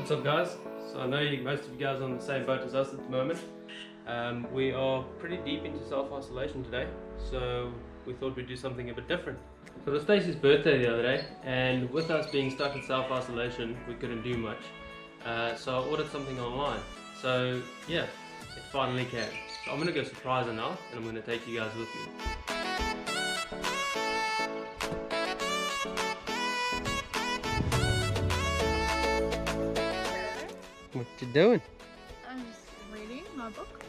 What's up, guys? So I know most of you guys are on the same boat as us at the moment. We are pretty deep into self-isolation today, so we thought we'd do something a bit different. So it was Staci's birthday the other day, and with us being stuck in self-isolation, we couldn't do much. So I ordered something online. So yeah, it finally came. So I'm gonna go surprise her now, and I'm gonna take you guys with me. What you doing? I'm just reading my book.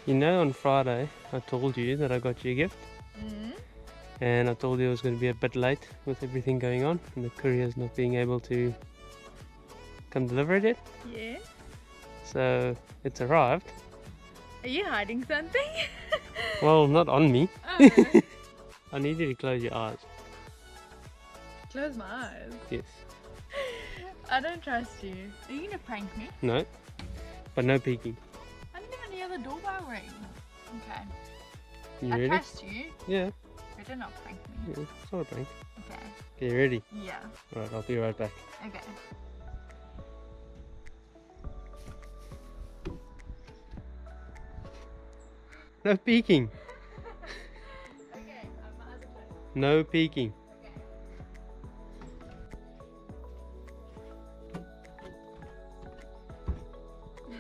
You know, on Friday I told you that I got you a gift. And I told you it was going to be a bit late with everything going on and the courier's not being able to come deliver it yet. Yeah. So it's arrived. Are you hiding something? Well, not on me. Oh. I need you to close your eyes. Close my eyes. Yes. I don't trust you. Are you gonna prank me? No. But no peeking. I didn't even hear the doorbell ring. Okay. You I ready? trust you. Yeah. Better not prank me. Yeah. It's not a prank. Okay. Okay, you ready? Yeah. Alright, I'll be right back. Okay. No peeking. Okay. My eyes are closed. No peeking. Okay.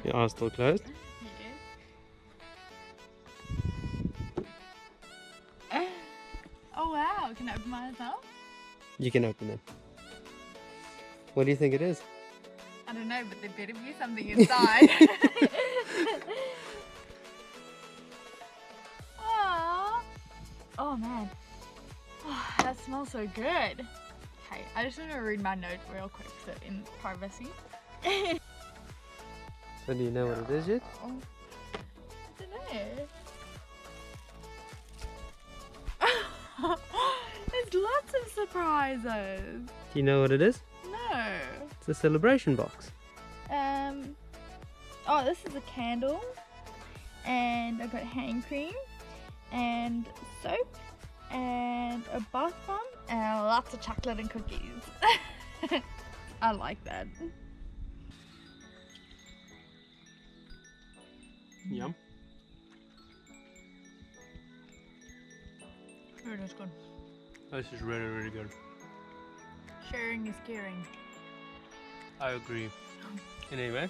Your eyes still closed? Yes. Oh wow! Can I open my eyes now? You can open them. What do you think it is? I don't know, but there better be something inside. Aww. Oh man. Oh, that smells so good. Okay, I just want to read my note real quick so in privacy. So do you know what it is yet? I don't know. There's lots of surprises. Do you know what it is? No. It's a celebration box. Oh, this is a candle, and I've got hand cream, and soap, and a bath bomb, and lots of chocolate and cookies. I like that. Yum. It is good. This is really, really good. Sharing is caring. I agree. Anyway,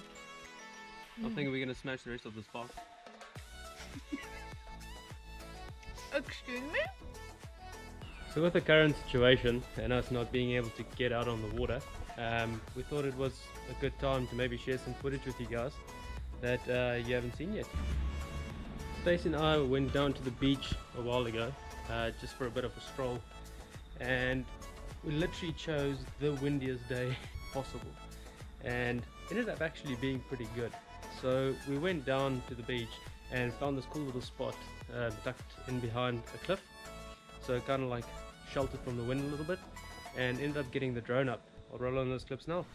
I think we're gonna smash the rest of this box. Excuse me? So with the current situation and us not being able to get out on the water, we thought it was a good time to maybe share some footage with you guys that you haven't seen yet. Staci and I went down to the beach a while ago just for a bit of a stroll, and we literally chose the windiest day possible and ended up actually being pretty good. So we went down to the beach and found this cool little spot tucked in behind a cliff, so kind of like sheltered from the wind a little bit, and ended up getting the drone up. I'll roll on those clips now.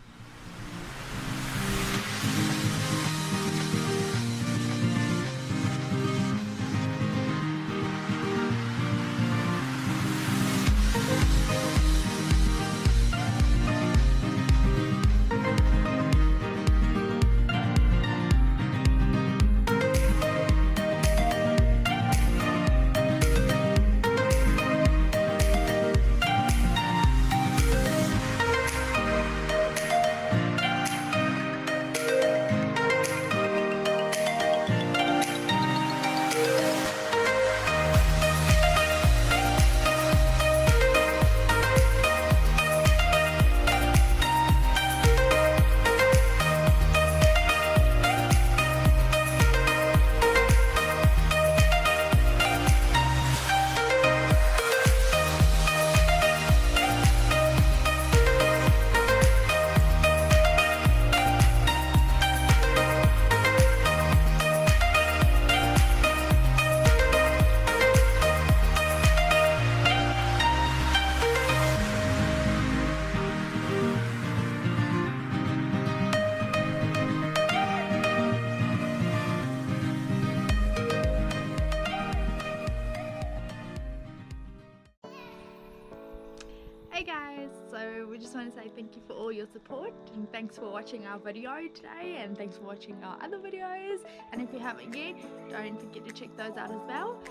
just want to say thank you for all your support, and thanks for watching our video today, and thanks for watching our other videos. And if you haven't yet, don't forget to check those out as well.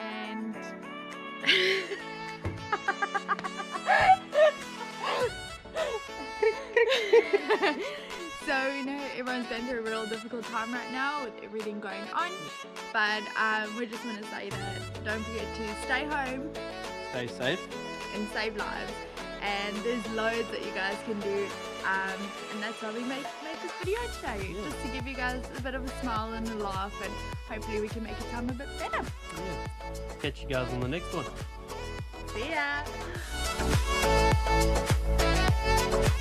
And so, you know, everyone's going through a real difficult time right now with everything going on, but we just want to say that don't forget to stay home, Stay safe. and save lives. And there's loads that you guys can do, and that's why we made this video today, just to give you guys a bit of a smile and a laugh, and hopefully we can make your time a bit better. Yeah. Catch you guys on the next one. See ya!